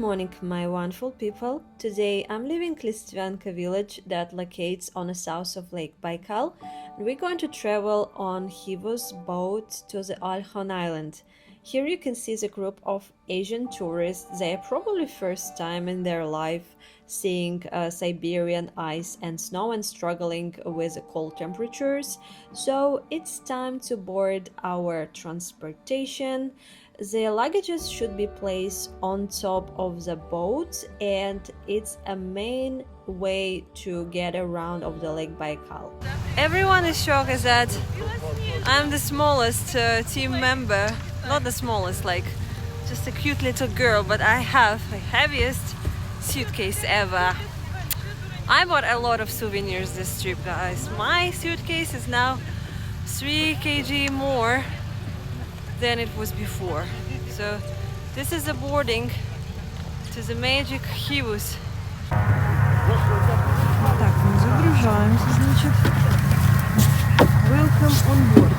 morning, my wonderful people. Today I'm leaving Listvenka village that locates on the south of Lake Baikal. And we're going to travel on Hivo's boat to the Olkhon island. Here you can see the group of Asian tourists. They are probably first time in their life seeing Siberian ice and snow and struggling with the cold temperatures. So it's time to board our transportation. The luggages should be placed on top of the boat, and it's a main way to get around of the Lake Baikal. Everyone is shocked is that I'm the smallest team member. Not the smallest, like just a cute little girl, but I have the heaviest suitcase ever. I bought a lot of souvenirs this trip, guys. My suitcase is now 3 kg more than it was before. So this is the boarding to the magic Hivus. Так, мы загружаемся, значит. Welcome on board.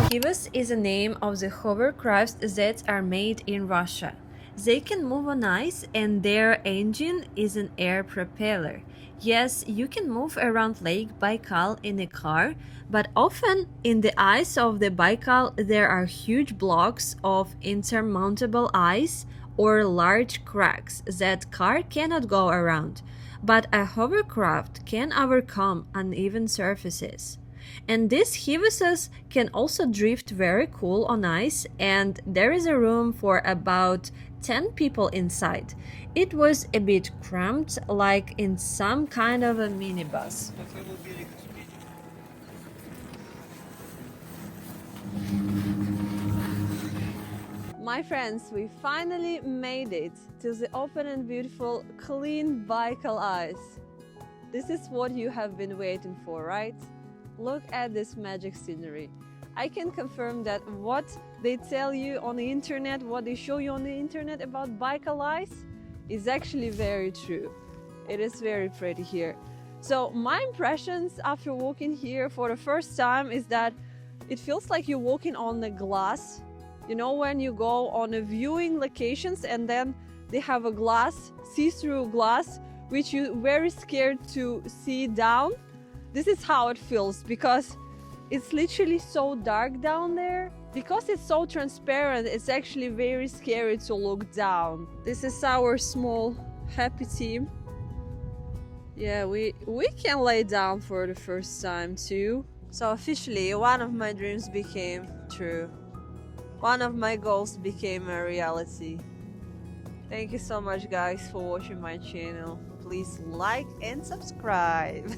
Hivus is a name of the hovercrafts that are made in Russia. They can move on ice and their engine is an air propeller. Yes, you can move around Lake Baikal in a car, but often in the ice of the Baikal there are huge blocks of insurmountable ice or large cracks that car cannot go around, but a hovercraft can overcome uneven surfaces. And these Hivuses can also drift very cool on ice, and there is a room for about 10 people inside. It was a bit cramped, like in some kind of a minibus. My friends, we finally made it to the open and beautiful, clean Baikal ice. This is what you have been waiting for, right? Look at this magic scenery. I can confirm that what they tell you on the internet, what they show you on the internet about Baikal ice is actually very true. It is very pretty here. So my impressions after walking here for the first time is that it feels like you're walking on the glass. You know, when you go on a viewing locations and then they have a glass, see-through glass, which you're very scared to see down. This is how it feels because it's literally so dark down there. Because it's so transparent, it's actually very scary to look down. This is our small happy team. Yeah, we can lay down for the first time too. So officially, one of my dreams became true. One of my goals became a reality. Thank you so much, guys, for watching my channel. Please like and subscribe.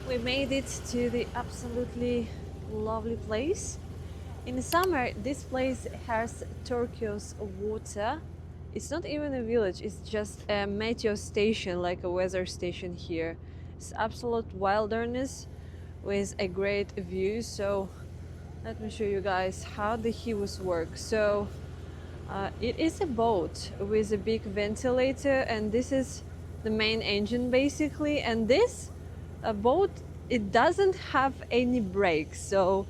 We made it to the absolutely lovely place. In the summer, this place has turquoise water. It's not even a village, it's just a meteo station, like a weather station here. It's absolute wilderness with a great view. So let me show you guys how the Hivus work. So it is a boat with a big ventilator, and this is the main engine basically. And this boat, it doesn't have any brakes, so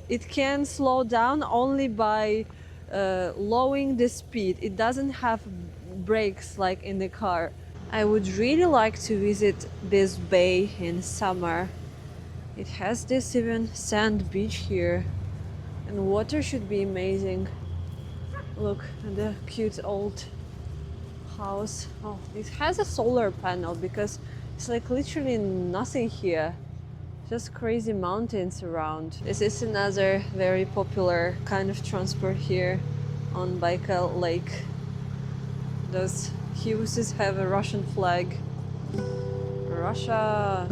it can slow down only by lowering the speed. It doesn't have brakes like in the car. I would really like to visit this bay in summer. It has this even sand beach here, and water should be amazing. Look at the cute old house. Oh, it has a solar panel because it's like literally nothing here, just crazy mountains around. This is another very popular kind of transport here on Baikal Lake. Those Hivuses have a Russian flag. Russia!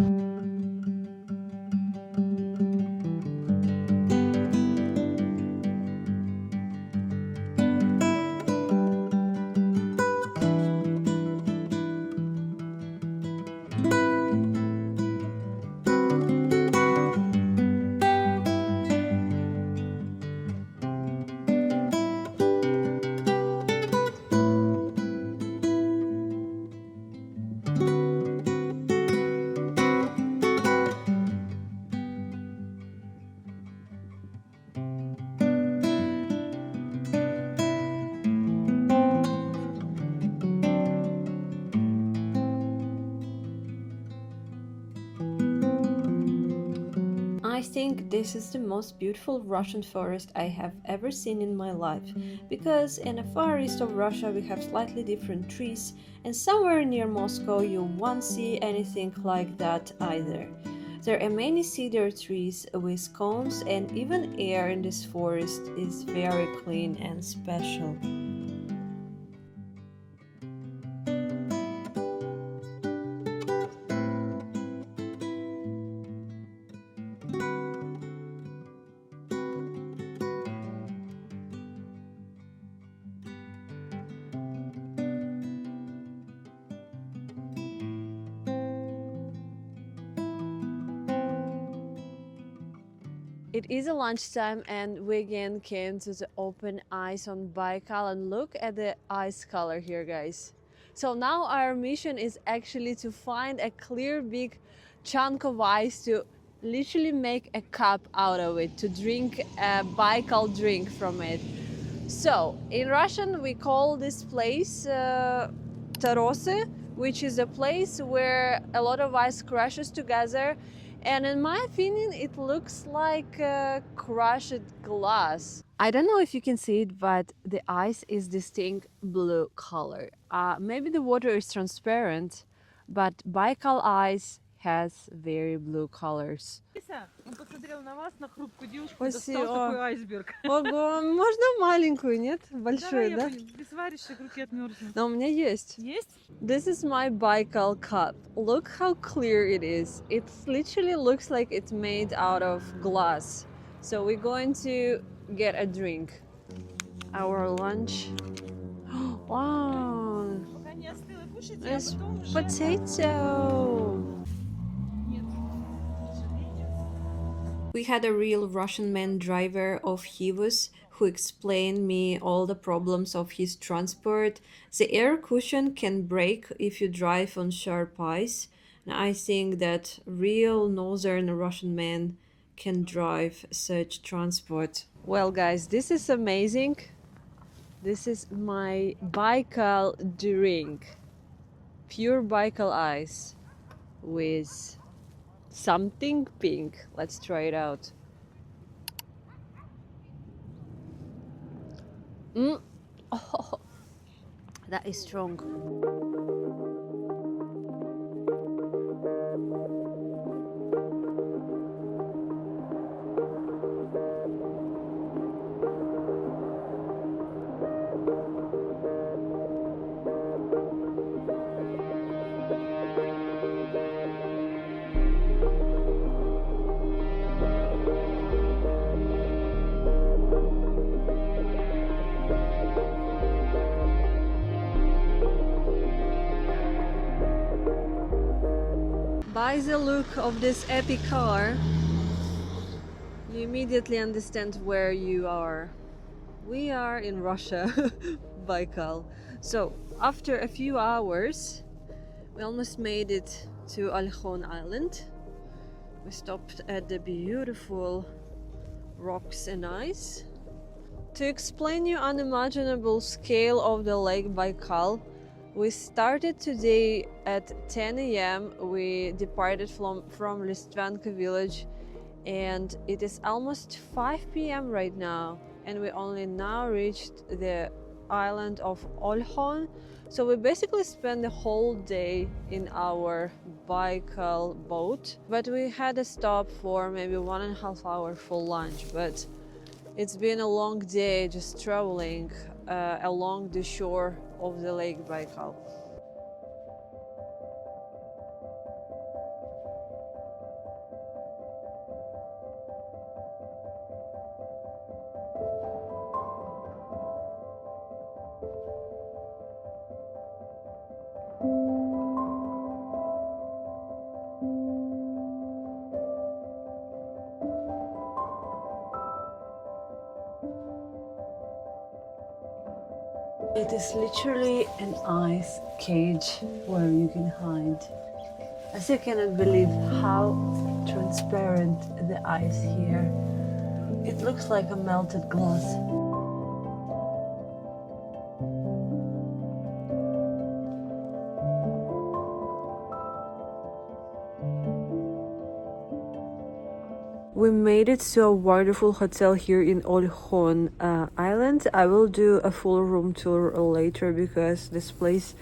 think this is the most beautiful Russian forest I have ever seen in my life, because in the far east of Russia we have slightly different trees, and somewhere near Moscow you won't see anything like that either. There are many cedar trees with cones, and even air in this forest is very clean and special. It is a lunchtime and we again came to the open ice on Baikal, and look at the ice color here, guys. So now our mission is actually to find a clear big chunk of ice to literally make a cup out of it, to drink a Baikal drink from it. So in Russian we call this place Tarosy, which is a place where a lot of ice crashes together, and in my opinion it looks like crushed glass. I don't know if you can see it, but the ice is distinct blue color. Maybe the water is transparent, but Baikal ice has very blue colors. Он посмотрел на вас, на хрупкую девушку, Спасибо. достал такой айсберг. Ого, можно маленькую, нет? Большую, Давай да? я без варежек, руки отмерзнут. Но у меня есть. Есть? This is my Baikal cup. Look how clear it is. It literally looks like it's made out of glass. So we're going to get a drink. Our lunch. Wow. Пока не остыло, кушайте, а It's потом уже... potato. Нет. К сожалению. We had a real Russian man driver of Hivus who explained me all the problems of his transport. The air cushion can break if you drive on sharp ice. And I think that real northern Russian men can drive such transport. Well, guys, this is amazing. This is my Baikal drink. Pure Baikal ice with something pink. Let's try it out. Oh, that is strong. By the look of this epic car, you immediately understand where you are. We are in Russia, Baikal. So, after a few hours, we almost made it to Olkhon Island. We stopped at the beautiful rocks and ice. To explain you unimaginable scale of the Lake Baikal, we started today at 10 a.m. We departed from Listvenka village, and it is almost 5 p.m. right now, and we only now reached the island of Olkhon. So we basically spent the whole day in our Baikal boat, but we had a stop for maybe 1.5 hours for lunch. But it's been a long day just traveling along the shore of the Lake Baikal. It is literally an ice cage where you can hide. I still cannot believe how transparent the ice here. It looks like a melted glass. We made it to a wonderful hotel here in Olkhon Island. I will do a full room tour later because this place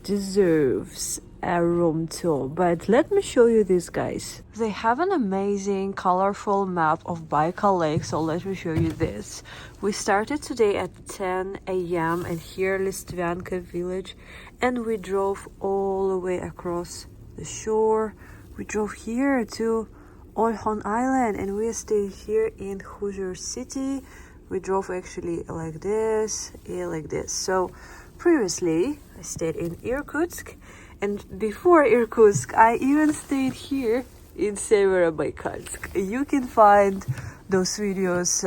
deserves a room tour. But let me show you this, guys. They have an amazing colorful map of Baikal Lake, so let me show you this. We started today at 10 a.m. and here Listvenka village, and we drove all the way across the shore. We drove here to Olkhon Island and we stayed here in Huzur city. We drove actually like this, like this. So previously I stayed in Irkutsk, and before Irkutsk I even stayed here in Severobaykalsk. You can find those videos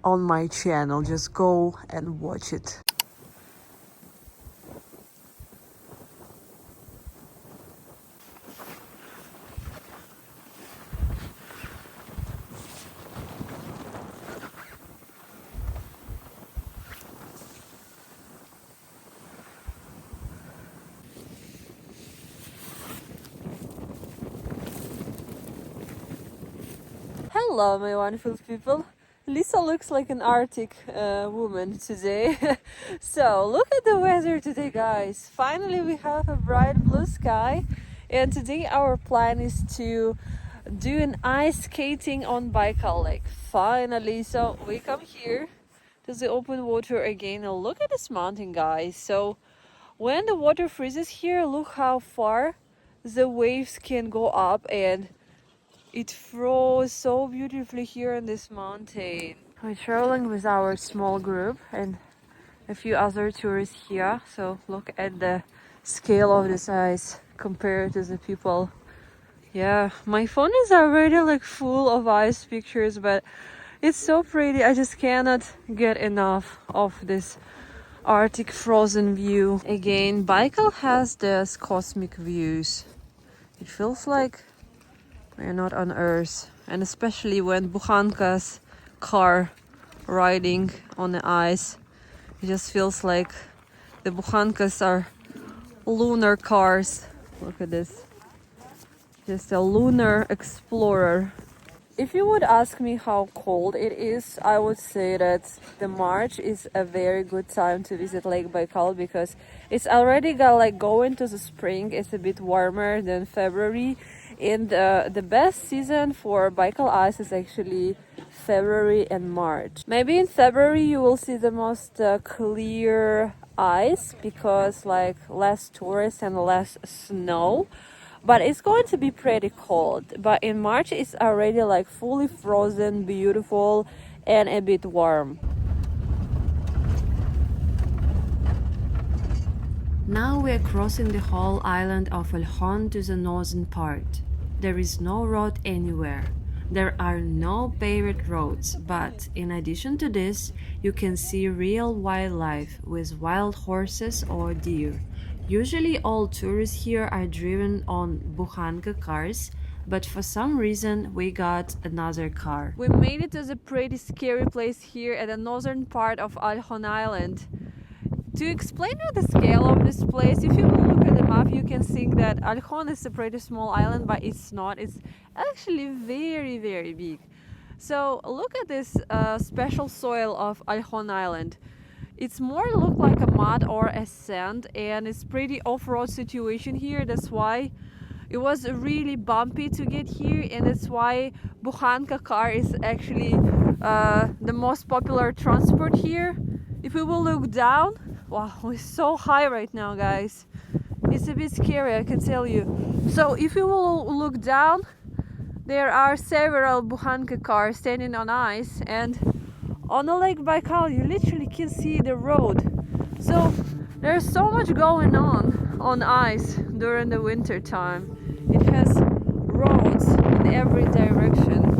on my channel. Just go and watch it. Hello, my wonderful people. Lisa looks like an Arctic woman today. So, look at the weather today, guys. Finally, we have a bright blue sky. And today, our plan is to do an ice skating on Baikal Lake. Finally, so we come here to the open water again. And look at this mountain, guys. So, when the water freezes here, look how far the waves can go up, and it froze so beautifully here on this mountain. We're traveling with our small group and a few other tourists here. So look at the scale of this ice compared to the people. Yeah, my phone is already like full of ice pictures, but it's so pretty. I just cannot get enough of this Arctic frozen view. Again, Baikal has this cosmic views. It feels like we're not on Earth, and especially when Bukhanka's car riding on the ice, it just feels like the Bukhankas are lunar cars. Look at this, just a lunar explorer. If you would ask me how cold it is, I would say that the March is a very good time to visit Lake Baikal because it's already got like going to the spring. It's a bit warmer than February, and the best season for Baikal ice is actually February and March. Maybe in February you will see the most clear ice because like less tourists and less snow, but it's going to be pretty cold. But in March it's already like fully frozen, beautiful, and a bit warm. Now we are crossing the whole island of Olkhon to the northern part. There is no road anywhere. There are no paved roads, but in addition to this, you can see real wildlife with wild horses or deer. Usually all tourists here are driven on Bukhanka cars, but for some reason we got another car. We made it to the pretty scary place here at the northern part of Olkhon Island. To explain you the scale of this place, if you look at the map, you can think that Olkhon is a pretty small island, but it's not. It's actually very, very big. So look at this special soil of Olkhon Island. It's more look like a mud or a sand, and it's pretty off-road situation here. That's why it was really bumpy to get here, and that's why Bukhanka car is actually the most popular transport here. If we will look down, wow, we're so high right now, guys. It's a bit scary, I can tell you. So if you will look down, there are several Bukhanka cars standing on ice, and on the Lake Baikal you literally can see the road. So there's so much going on ice during the winter time. It has roads in every direction.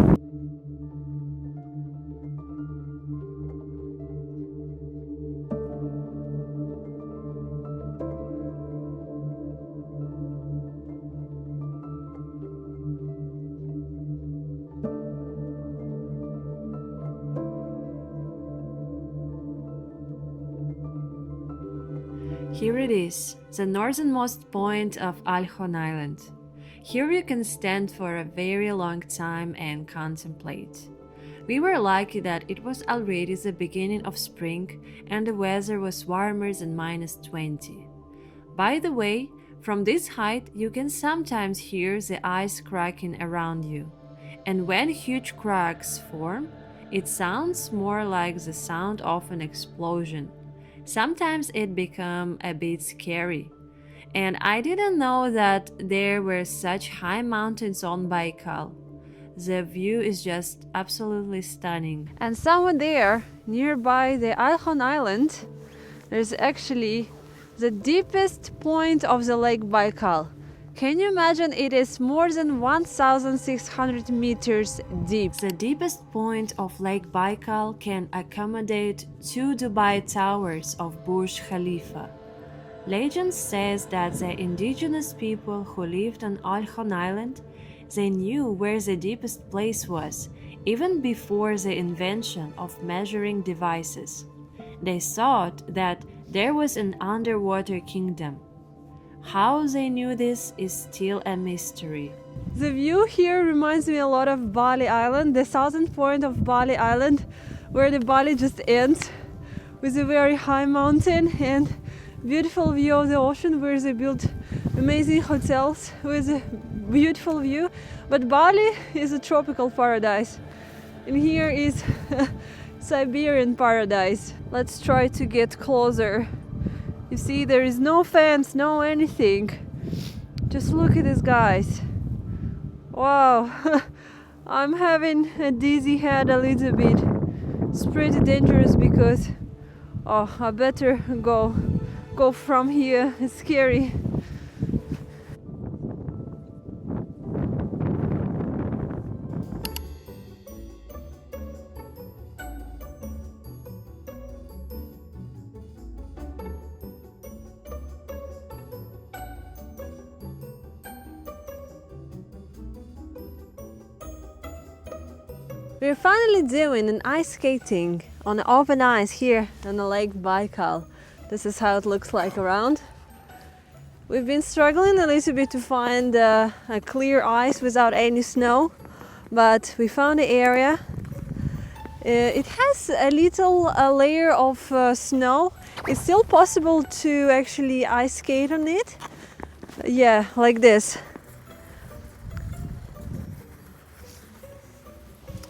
Here it is, the northernmost point of Olkhon Island. Here you can stand for a very long time and contemplate. We were lucky that it was already the beginning of spring and the weather was warmer than -20. By the way, from this height you can sometimes hear the ice cracking around you. And when huge cracks form, it sounds more like the sound of an explosion. Sometimes it becomes a bit scary. And I didn't know that there were such high mountains on Baikal. The view is just absolutely stunning. And somewhere there, nearby the Olkhon island, there's actually the deepest point of the Lake Baikal. Can you imagine? It is more than 1,600 meters deep. The deepest point of Lake Baikal can accommodate 2 Dubai towers of Burj Khalifa. Legend says that the indigenous people who lived on Olkhon Island, they knew where the deepest place was, even before the invention of measuring devices. They thought that there was an underwater kingdom. How they knew this is still a mystery. The view here reminds me a lot of Bali Island, the southern point of Bali Island, where the Bali just ends with a very high mountain and beautiful view of the ocean where they built amazing hotels with a beautiful view. But Bali is a tropical paradise and here is Siberian paradise. Let's try to get closer. You see, there is no fence, no anything. Just look at this, guys. Wow. I'm having a dizzy head a little bit. It's pretty dangerous because I better go from here. It's scary. We're finally doing an ice skating on open ice here on the Lake Baikal. This is how it looks like around. We've been struggling a little bit to find a clear ice without any snow, but we found the area. It has a little layer of snow. It's still possible to actually ice skate on it. Yeah, like this.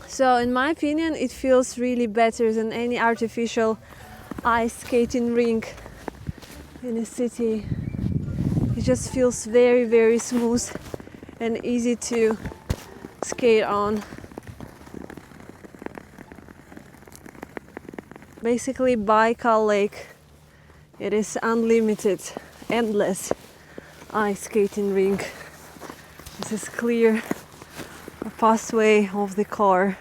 So in my opinion, it feels really better than any artificial ice skating rink in a city. It just feels very, very smooth and easy to skate on. Basically, Baikal Lake, it is unlimited, endless ice skating rink. This is clear pathway of the car.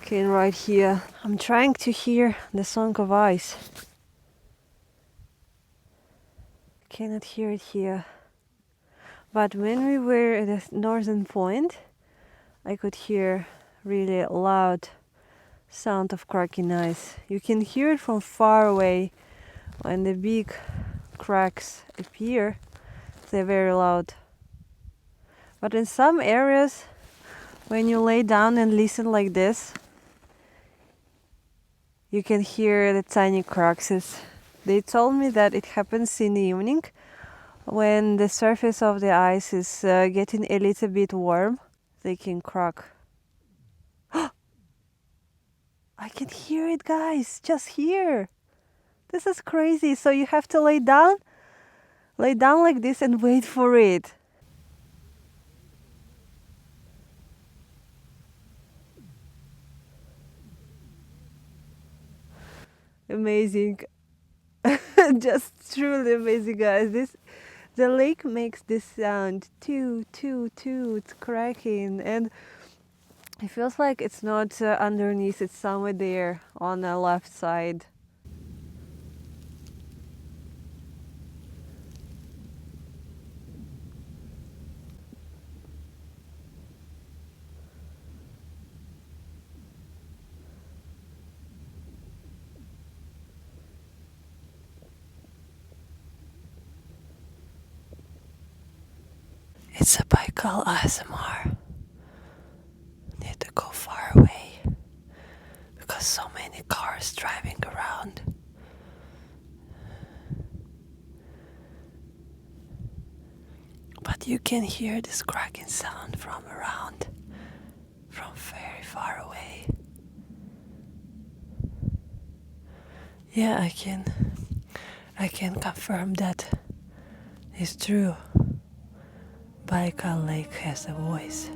Okay, right here. I'm trying to hear the song of ice. Cannot hear it here. But when we were at the northern point, I could hear really loud sound of cracking ice. You can hear it from far away. When the big cracks appear, they're very loud. But in some areas, when you lay down and listen like this, you can hear the tiny cracks. They told me that it happens in the evening when the surface of the ice is getting a little bit warm. They can crack. I can hear it, guys, just here. This is crazy. So you have to lay down like this and wait for it. Amazing. Just truly amazing, guys. The lake makes this sound toot toot toot cracking, and it feels like it's not underneath, it's somewhere there on the left side. It's a bike. Baikal ASMR. Need to go far away because so many cars driving around. But you can hear this cracking sound from around, from very far away. Yeah, I can confirm that it's true. Baikal Lake has a voice.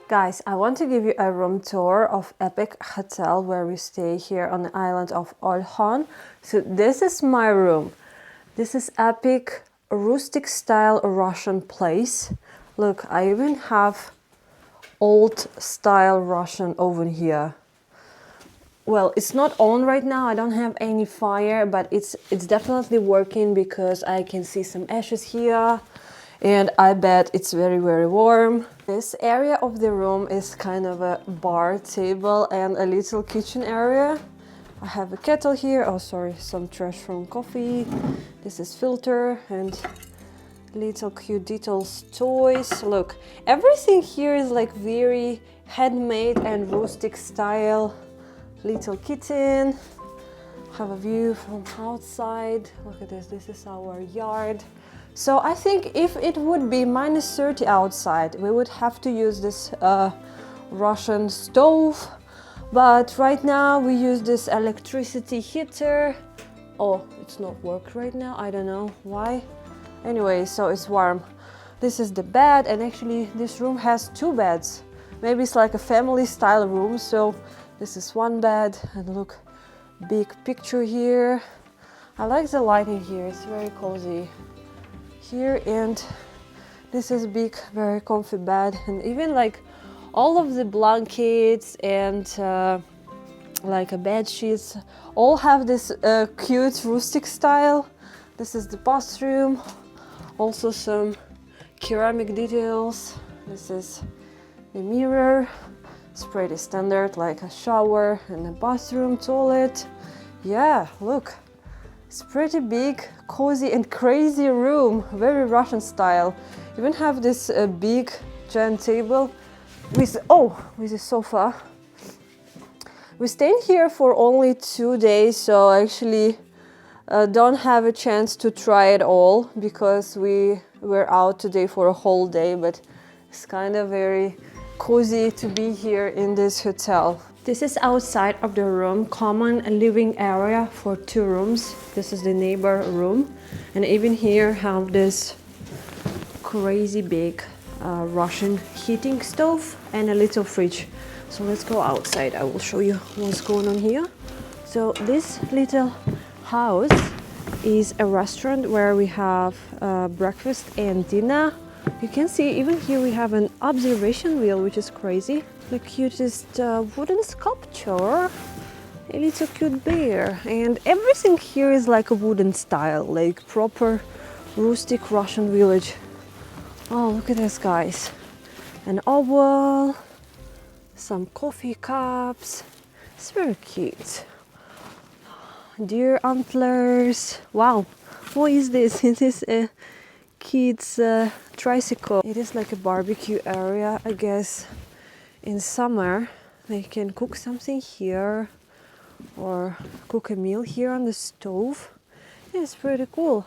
Guys, I want to give you a room tour of Epic Hotel where we stay here on the island of Olkhon. So this is my room. This is Epic rustic style Russian place. Look, I even have old style Russian oven here. Well, it's not on right now. I don't have any fire, but it's definitely working because I can see some ashes here. And I bet it's very, very warm. This area of the room is kind of a bar table and a little kitchen area. I have a kettle here. Oh, sorry, some trash from coffee. This is filter and little cute details, toys. Look, everything here is like very handmade and rustic style. Little kitten. Have a view from outside. Look at this. This is our yard. So I think if it would be -30 outside, we would have to use this Russian stove. But right now we use this electricity heater. Oh, it's not working right now. I don't know why. Anyway, so it's warm. This is the bed, and actually this room has 2 beds. Maybe it's like a family style room. So this is one bed, and look, big picture here. I like the lighting here. It's very cozy here, and this is big, very comfy bed, and even like all of the blankets and like a bed sheets all have this cute rustic style. This is the bathroom, also some ceramic details. This is the mirror. It's pretty standard, like a shower and a bathroom, toilet. Yeah, look. It's pretty big, cozy and crazy room, very Russian style. Even have this big giant table with a sofa. We stayed here for only 2 days, so I actually don't have a chance to try it all because we were out today for a whole day, but it's kind of very cozy to be here in this hotel. This is outside of the room, common living area for 2 rooms. This is the neighbor room. And even here have this crazy big Russian heating stove and a little fridge. So let's go outside. I will show you what's going on here. So this little house is a restaurant where we have breakfast and dinner. You can see even here we have an observation wheel, which is crazy. The cutest wooden sculpture, a little cute bear, and everything here is like a wooden style, like proper rustic Russian village. Oh, look at this, guys. An oval, some coffee cups. It's very cute. Deer antlers. Wow, what is this? It is a kid's tricycle. It is like a barbecue area, I guess. In summer, they can cook something here or cook a meal here on the stove. It's pretty cool.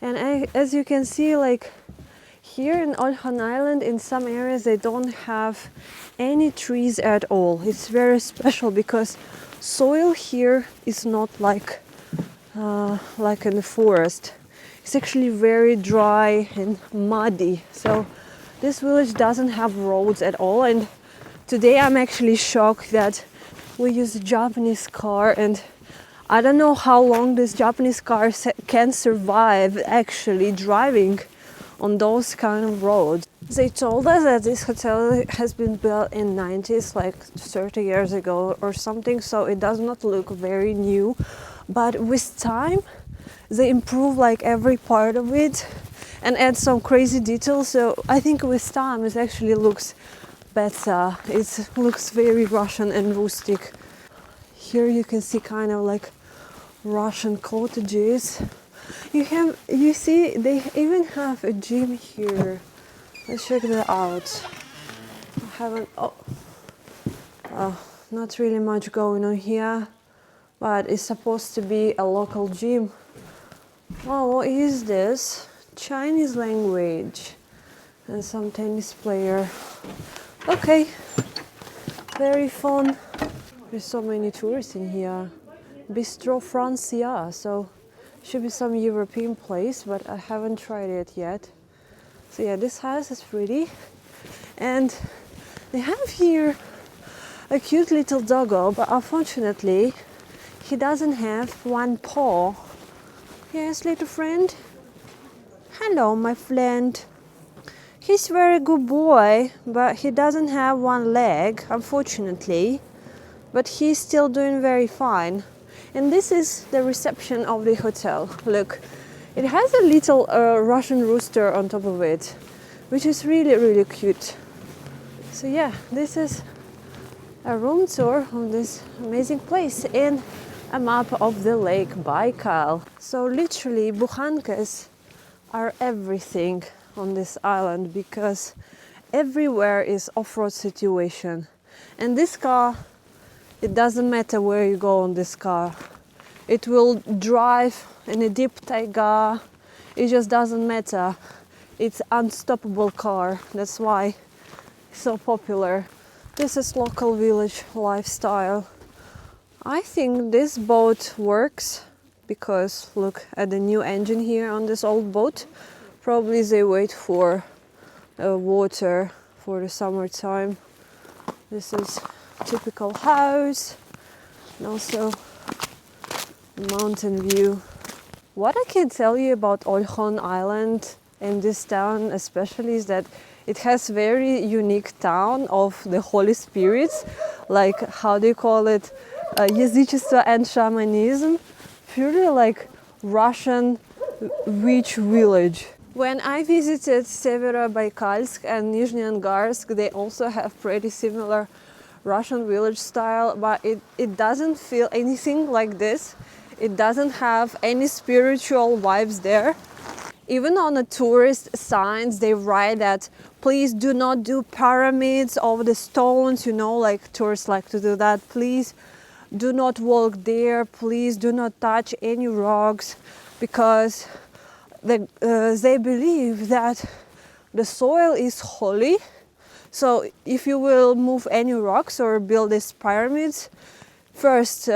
And as you can see, like here in Olkhon Island, in some areas they don't have any trees at all. It's very special because soil here is not like in the forest. It's actually very dry and muddy. So this village doesn't have roads at all, and today I'm actually shocked that we use a Japanese car, and I don't know how long this Japanese car can survive actually driving on those kind of roads. They told us that this hotel has been built in 90s, like 30 years ago or something, so it does not look very new. But with time, they improve like every part of it and add some crazy details. So I think with time it actually looks better. It looks very Russian and rustic. Here you can see kind of like Russian cottages. You see, they even have a gym here. Let's check that out. I haven't. Not really much going on here, but it's supposed to be a local gym. Oh, what is this? Chinese language and some tennis player. Okay, very fun. There's so many tourists in here. Bistro Francia, so should be some European place, but I haven't tried it yet. So yeah, this house is pretty, and they have here a cute little doggo, but unfortunately he doesn't have one paw. Yes, little friend. Hello, my friend. He's a very good boy, but he doesn't have one leg, unfortunately, but he's still doing very fine. And this is the reception of the hotel. Look, it has a little Russian rooster on top of it, which is really, really cute. So yeah, this is a room tour of this amazing place and a map of the lake Baikal. So literally, bukhankas are everything on this island because everywhere is off-road situation. And this car, it doesn't matter where you go on this car. It will drive in a deep taiga. It just doesn't matter. It's unstoppable car. That's why it's so popular. This is local village lifestyle. I think this boat works because look at the new engine here on this old boat. Probably they wait for water for the summertime. This is typical house and also mountain view. What I can tell you about Olkhon Island and this town especially is that it has very unique town of the Holy Spirits, like how do you call it, язычество and shamanism, purely like Russian witch village. When I visited Severobaikalsk and Nizhny Angarsk, they also have pretty similar Russian village style, but it doesn't feel anything like this. It doesn't have any spiritual vibes there. Even on the tourist signs, they write that please do not do pyramids over the stones, you know, like tourists like to do that. Please do not walk there. Please do not touch any rocks because they believe that the soil is holy. So if you will move any rocks or build these pyramids, first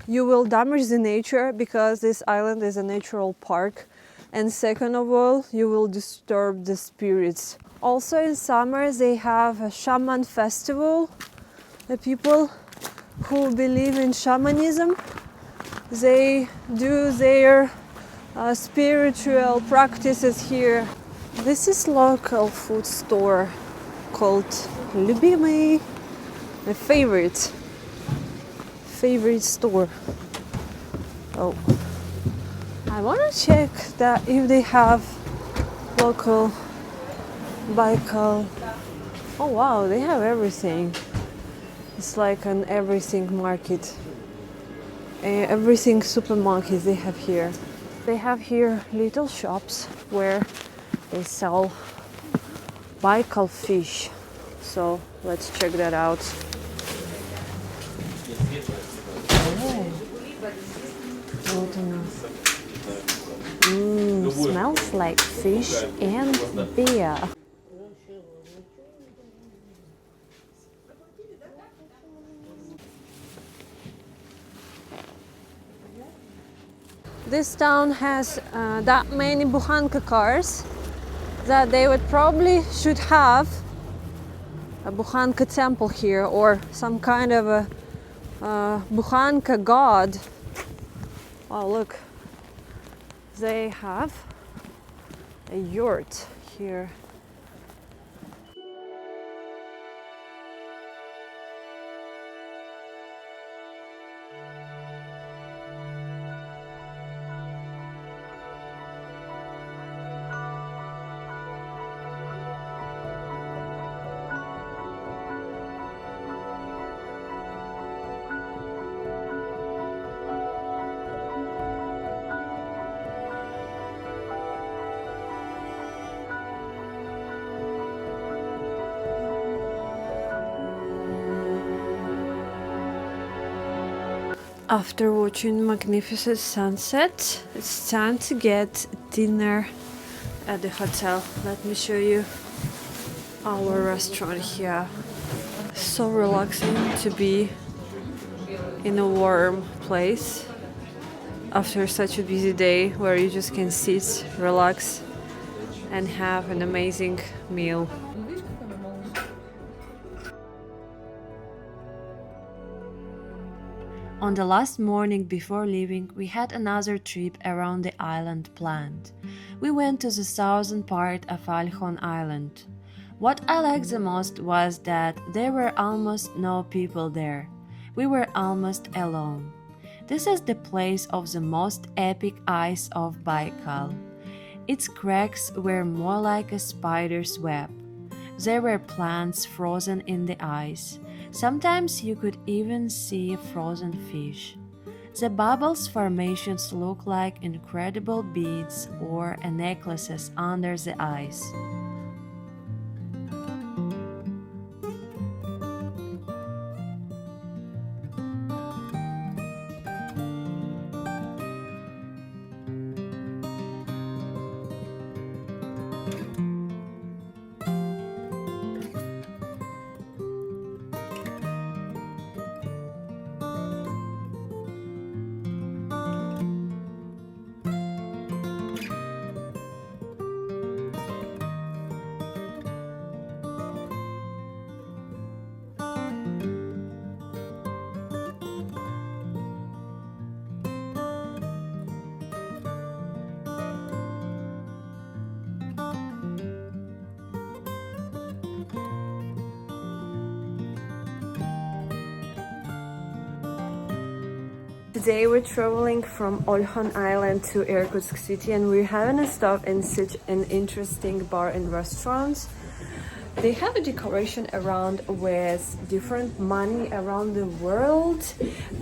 you will damage the nature because this island is a natural park, and second of all, you will disturb the spirits. Also in summer they have a shaman festival. The people who believe in shamanism, they do their spiritual practices here. This is local food store called Любимый, my favorite store. Oh, I want to check that if they have local Baikal. Oh wow, they have everything. It's like an everything market. Everything supermarket they have here. They have here little shops where they sell Baikal fish. So let's check that out. Smells like fish and beer. This town has that many bukhanka cars that they would probably should have a bukhanka temple here or some kind of a bukhanka god. Oh look, they have a yurt here. After watching magnificent sunset, it's time to get dinner at the hotel. Let me show you our restaurant here. So relaxing to be in a warm place after such a busy day where you just can sit, relax and have an amazing meal. On the last morning before leaving, we had another trip around the island planned. We went to the southern part of Olkhon Island. What I liked the most was that there were almost no people there. We were almost alone. This is the place of the most epic ice of Baikal. Its cracks were more like a spider's web. There were plants frozen in the ice. Sometimes you could even see frozen fish. The bubbles formations look like incredible beads or necklaces under the ice. Today we're traveling from Olkhon Island to Irkutsk city and we're having a stop in such an interesting bar and restaurant. They have a decoration around with different money around the world,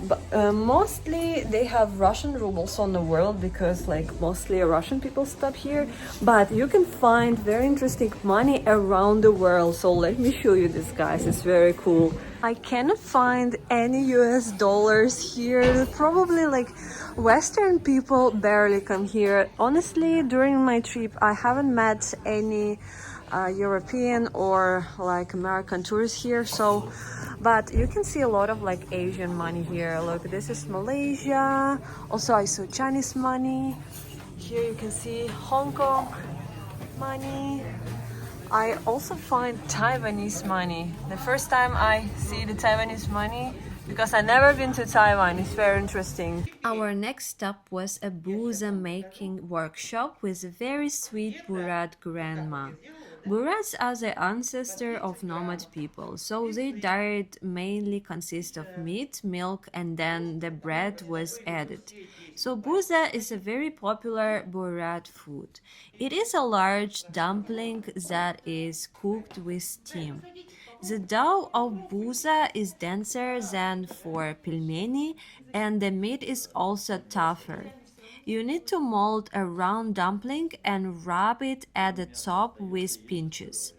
but mostly they have Russian rubles on the world because like mostly Russian people stop here, but you can find very interesting money around the world. So let me show you this, guys. It's very cool. I cannot find any US dollars here. Probably like Western people barely come here. Honestly, during my trip I haven't met any European or like American tourists here, so but you can see a lot of like Asian money here. Look, this is Malaysia. Also I saw Chinese money. Here you can see Hong Kong money. I also find Taiwanese money. The first time I see the Taiwanese money, because I never been to Taiwan. It's very interesting. Our next stop was a booze making workshop with a very sweet Burat grandma. Burats are the ancestor of nomad people, so their diet mainly consists of meat, milk, and then the bread was added. So buza is a very popular Burat food. It is a large dumpling that is cooked with steam. The dough of buza is denser than for pelmeni, and the meat is also tougher. You need to mold a round dumpling and rub it at the top with pinches.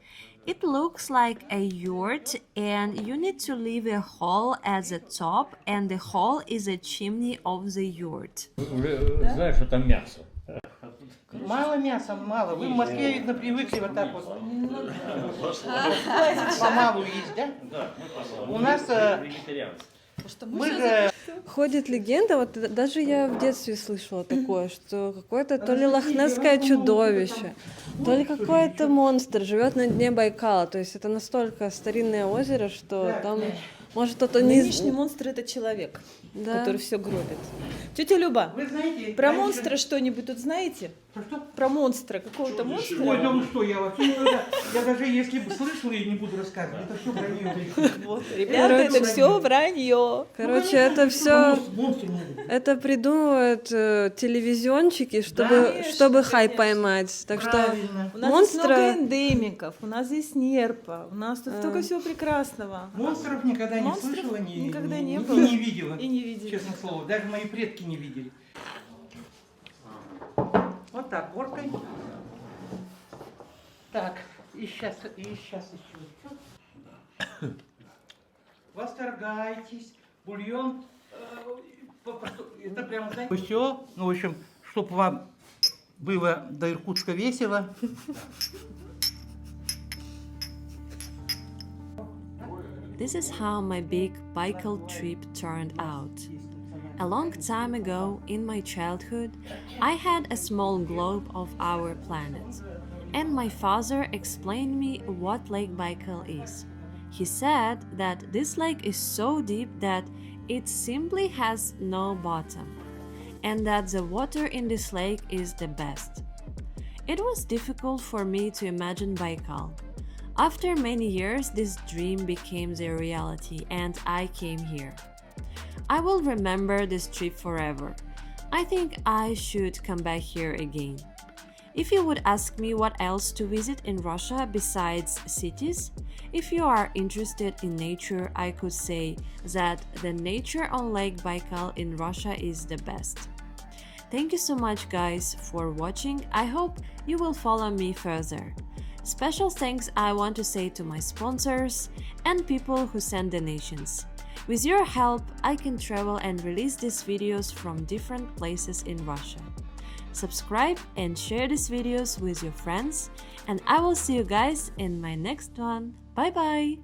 It looks like a yurt, and you need to leave a hole at the top, and the hole is a chimney of the yurt. Знаешь, что там мясо. Мало мяса, мало. Вы в Москве, видно, привыкли вот так вот. Помалу есть, да? У нас мы же... Ходит легенда, вот даже я в детстве слышала такое, что какое-то то ли лохнесское чудовище, то ли какой-то монстр живет на дне Байкала. То есть это настолько старинное озеро, что там может кто-то не... Нынешний монстр — это человек, Да. который все гробит. Тетя Люба, Вы знаете... про монстра что-нибудь тут знаете? Про что? Про монстра, какого-то монстра? Ой, да ну что, я вообще никогда... Я даже если бы слышала, я не буду рассказывать. Это все вранье. Вот, ребята, это все вранье. Короче, это все... Монстр могут. Это придумывают телевизионщики, Конечно, чтобы хайп конечно. поймать. Так что Правильно. У нас здесь много эндемиков, у нас здесь нерпа, у нас тут столько всего прекрасного. Монстров никогда не Монстров слышала, никогда не и было. не видела. И не видели. Честное слово, даже мои предки не видели. Вот так, горкой. Так, и сейчас еще. Восторгайтесь. Бульон Это прямо, знаете, все, ну, в общем, чтобы вам было до Иркутска весело. This is how my big Baikal trip turned out. A long time ago, in my childhood, I had a small globe of our planet, and my father explained me what Lake Baikal is. He said that this lake is so deep that it simply has no bottom, and that the water in this lake is the best. It was difficult for me to imagine Baikal. After many years, this dream became the reality, and I came here. I will remember this trip forever. I think I should come back here again. If you would ask me what else to visit in Russia besides cities, if you are interested in nature, I could say that the nature on Lake Baikal in Russia is the best. Thank you so much, guys, for watching. I hope you will follow me further. Special thanks I want to say to my sponsors and people who send donations. With your help, I can travel and release these videos from different places in Russia. Subscribe and share these videos with your friends, and I will see you guys in my next one. Bye bye!